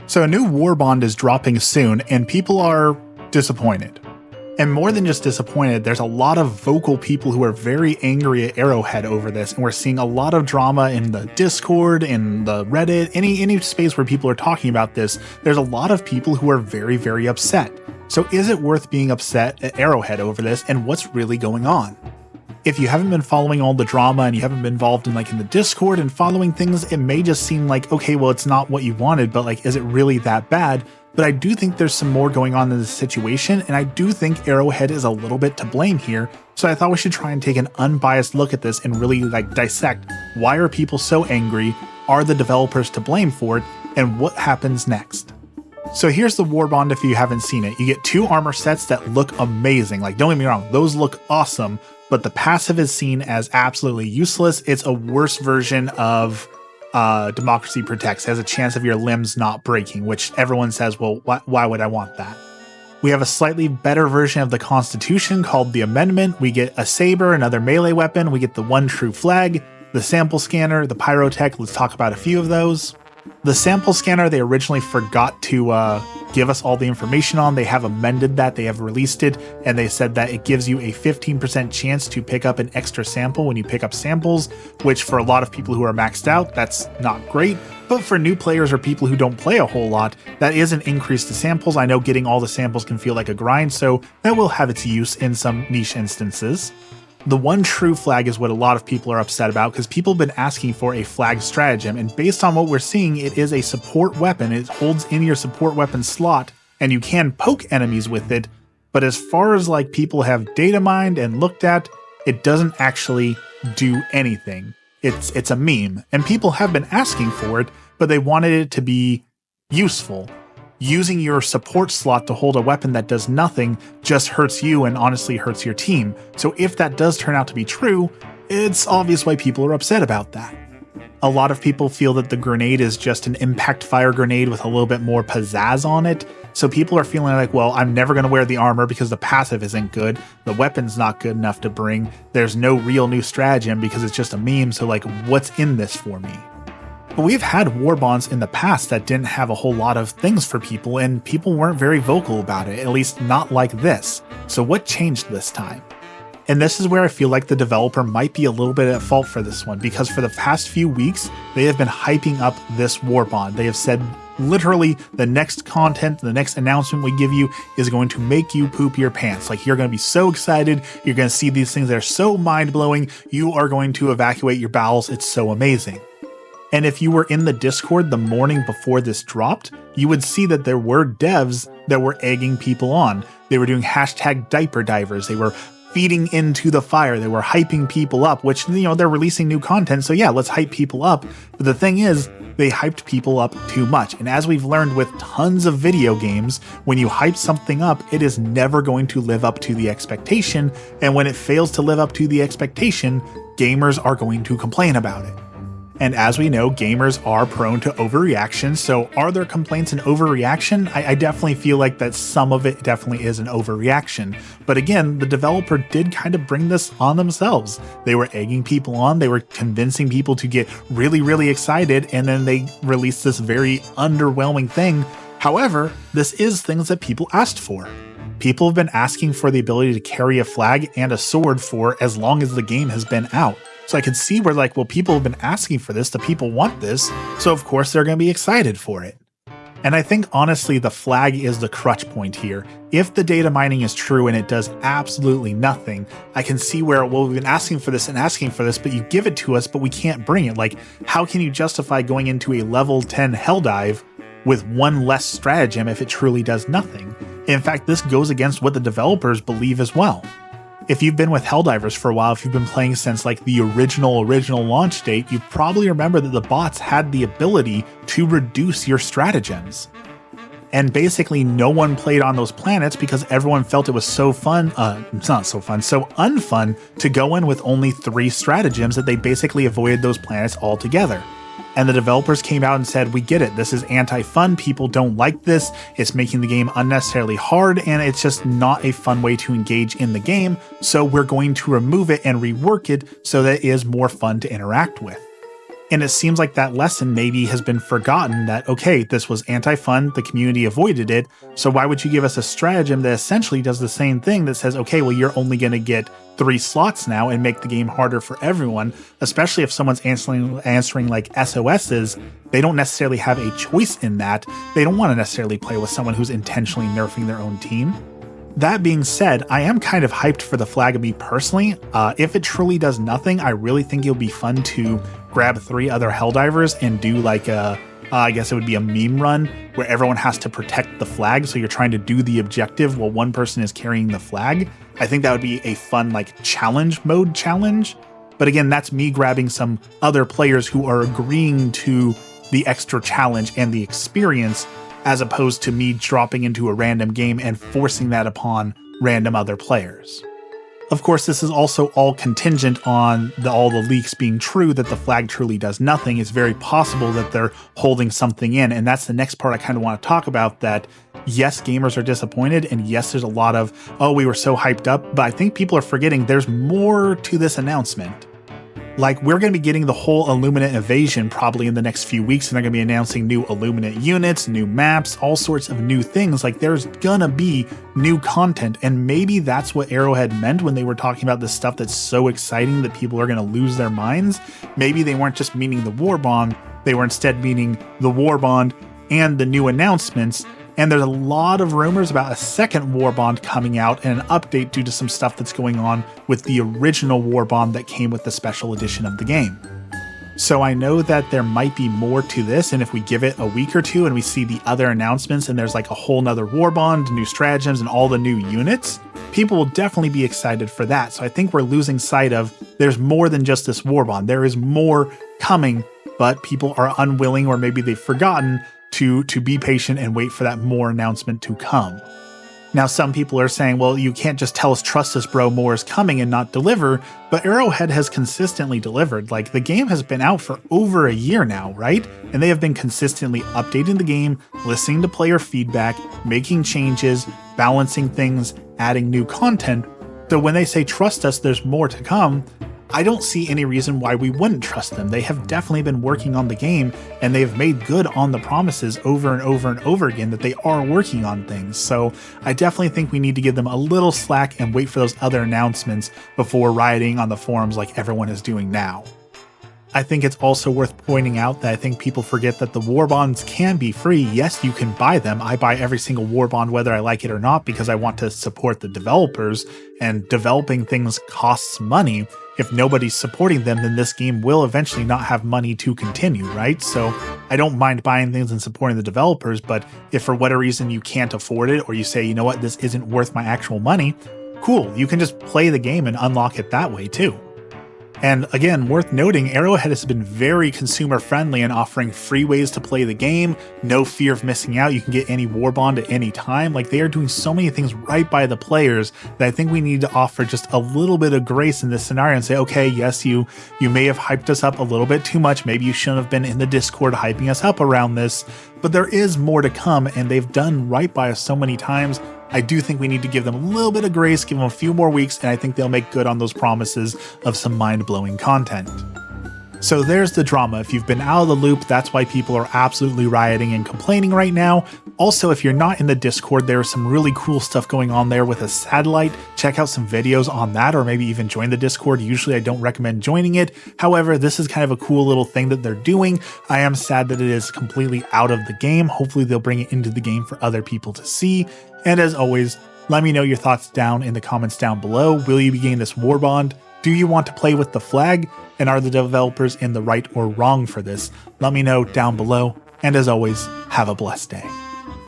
So a new Warbond is dropping soon, and people are disappointed. And more than just disappointed, there's a lot of vocal people who are very angry at Arrowhead over this, and we're seeing a lot of drama in the Discord, in the Reddit, any space where people are talking about this. There's a lot of people who are very, very upset. So is it worth being upset at Arrowhead over this, and what's really going on? If you haven't been following all the drama and you haven't been involved in the Discord and following things, it may just seem like, okay, well, it's not what you wanted, but is it really that bad? But I do think there's some more going on in this situation, and I do think Arrowhead is a little bit to blame here. So I thought we should try and take an unbiased look at this and really dissect why are people so angry, are the developers to blame for it, and what happens next. So here's the Warbond if you haven't seen it. You get 2 armor sets that look amazing. Don't get me wrong, those look awesome, but the passive is seen as absolutely useless. It's a worse version of Democracy Protects. It has a chance of your limbs not breaking, which everyone says, well, why would I want that? We have a slightly better version of the Constitution called the Amendment. We get a saber, another melee weapon. We get the one true flag, the sample scanner, the pyrotech. Let's talk about a few of those. The sample scanner, they originally forgot to give us all the information on. They have amended that, they have released it, and they said that it gives you a 15% chance to pick up an extra sample when you pick up samples, which for a lot of people who are maxed out, that's not great. But for new players or people who don't play a whole lot, that is an increase to samples. I know getting all the samples can feel like a grind, so that will have its use in some niche instances. The one true flag is what a lot of people are upset about because people have been asking for a flag stratagem, and based on what we're seeing, it is a support weapon. It holds in your support weapon slot, and you can poke enemies with it, but as far as people have data mined and looked at, it doesn't actually do anything. It's a meme, and people have been asking for it, but they wanted it to be useful. Using your support slot to hold a weapon that does nothing just hurts you and honestly hurts your team. So if that does turn out to be true, it's obvious why people are upset about that. A lot of people feel that the grenade is just an impact fire grenade with a little bit more pizzazz on it. So people are feeling like, well, I'm never going to wear the armor because the passive isn't good. The weapon's not good enough to bring. There's no real new stratagem because it's just a meme. So what's in this for me? But we've had Warbonds in the past that didn't have a whole lot of things for people, and people weren't very vocal about it, at least not like this. So what changed this time? And this is where I feel like the developer might be a little bit at fault for this one, because for the past few weeks, they have been hyping up this Warbond. They have said literally the next content, the next announcement we give you is going to make you poop your pants. You're going to be so excited. You're going to see these things that are so mind-blowing. You are going to evacuate your bowels. It's so amazing. And if you were in the Discord the morning before this dropped, you would see that there were devs that were egging people on. They were doing #DiaperDivers. They were feeding into the fire. They were hyping people up, which, they're releasing new content. So yeah, let's hype people up. But the thing is, they hyped people up too much. And as we've learned with tons of video games, when you hype something up, it is never going to live up to the expectation. And when it fails to live up to the expectation, gamers are going to complain about it. And as we know, gamers are prone to overreaction. So are there complaints and overreaction? I definitely feel like that some of it definitely is an overreaction. But again, the developer did kind of bring this on themselves. They were egging people on. They were convincing people to get really, really excited. And then they released this very underwhelming thing. However, this is things that people asked for. People have been asking for the ability to carry a flag and a sword for as long as the game has been out. So I could see where well, people have been asking for this, the people want this, so of course they're going to be excited for it. And I think honestly the flag is the crutch point here. If the data mining is true and it does absolutely nothing, I can see where, well, we've been asking for this and asking for this, but you give it to us, but we can't bring it. How can you justify going into a level 10 Helldive with one less stratagem if it truly does nothing? In fact, this goes against what the developers believe as well. If you've been with Helldivers for a while, if you've been playing since the original launch date, you probably remember that the bots had the ability to reduce your stratagems. And basically no one played on those planets because everyone felt it was so fun, not so fun, so unfun to go in with only 3 stratagems that they basically avoided those planets altogether. And the developers came out and said, we get it, this is anti-fun, people don't like this, it's making the game unnecessarily hard, and it's just not a fun way to engage in the game, so we're going to remove it and rework it so that it is more fun to interact with. And it seems like that lesson maybe has been forgotten that, okay, this was anti-fun, the community avoided it, so why would you give us a stratagem that essentially does the same thing that says, okay, well, you're only going to get 3 slots now and make the game harder for everyone, especially if someone's answering like SOSs, they don't necessarily have a choice in that. They don't want to necessarily play with someone who's intentionally nerfing their own team. That being said, I am kind of hyped for the flag of me personally. If it truly does nothing, I really think it'll be fun to grab 3 other Helldivers and do like I guess it would be a meme run where everyone has to protect the flag. So you're trying to do the objective while one person is carrying the flag. I think that would be a fun like challenge mode challenge. But again, that's me grabbing some other players who are agreeing to the extra challenge and the experience, as opposed to me dropping into a random game and forcing that upon random other players. Of course, this is also all contingent on all the leaks being true, that the flag truly does nothing. It's very possible that they're holding something in, and that's the next part I kind of want to talk about, that yes, gamers are disappointed, and yes, there's a lot of, oh, we were so hyped up, but I think people are forgetting there's more to this announcement. Like, we're going to be getting the whole Illuminate invasion probably in the next few weeks, and they're going to be announcing new Illuminate units, new maps, all sorts of new things. Like, there's going to be new content, and maybe that's what Arrowhead meant when they were talking about this stuff that's so exciting that people are going to lose their minds. Maybe they weren't just meaning the Warbond, they were instead meaning the Warbond and the new announcements. And there's a lot of rumors about a second Warbond coming out and an update due to some stuff that's going on with the original Warbond that came with the special edition of the game. So I know that there might be more to this, and if we give it a week or two and we see the other announcements and there's like a whole nother Warbond, new stratagems, and all the new units, people will definitely be excited for that. So I think we're losing sight of there's more than just this Warbond. There is more coming, but people are unwilling, or maybe they've forgotten to be patient and wait for that more announcement to come. Now, some people are saying, well, you can't just tell us, trust us, bro, more is coming and not deliver, but Arrowhead has consistently delivered. Like, the game has been out for over a year now, right? And they have been consistently updating the game, listening to player feedback, making changes, balancing things, adding new content. So when they say trust us, there's more to come, I don't see any reason why we wouldn't trust them. They have definitely been working on the game, and they've made good on the promises over and over and over again that they are working on things. So I definitely think we need to give them a little slack and wait for those other announcements before rioting on the forums like everyone is doing now. I think it's also worth pointing out that I think people forget that the Warbonds can be free. Yes, you can buy them. I buy every single Warbond whether I like it or not because I want to support the developers, and developing things costs money. If nobody's supporting them, then this game will eventually not have money to continue, right? So I don't mind buying things and supporting the developers, but if for whatever reason you can't afford it, or you say, you know what, this isn't worth my actual money, cool, you can just play the game and unlock it that way too. And again, worth noting, Arrowhead has been very consumer friendly in offering free ways to play the game, no fear of missing out, you can get any Warbond at any time. Like, they are doing so many things right by the players that I think we need to offer just a little bit of grace in this scenario and say, okay, yes, you may have hyped us up a little bit too much, maybe you shouldn't have been in the Discord hyping us up around this, but there is more to come, and they've done right by us so many times. I do think we need to give them a little bit of grace, give them a few more weeks, and I think they'll make good on those promises of some mind-blowing content. So there's the drama. If you've been out of the loop, that's why people are absolutely rioting and complaining right now. Also, if you're not in the Discord, there's some really cool stuff going on there with a satellite. Check out some videos on that, or maybe even join the Discord. Usually I don't recommend joining it. However, this is kind of a cool little thing that they're doing. I am sad that it is completely out of the game. Hopefully they'll bring it into the game for other people to see. And as always, let me know your thoughts down in the comments down below. Will you be getting this Warbond? Do you want to play with the flag? And are the developers in the right or wrong for this? Let me know down below. And as always, have a blessed day.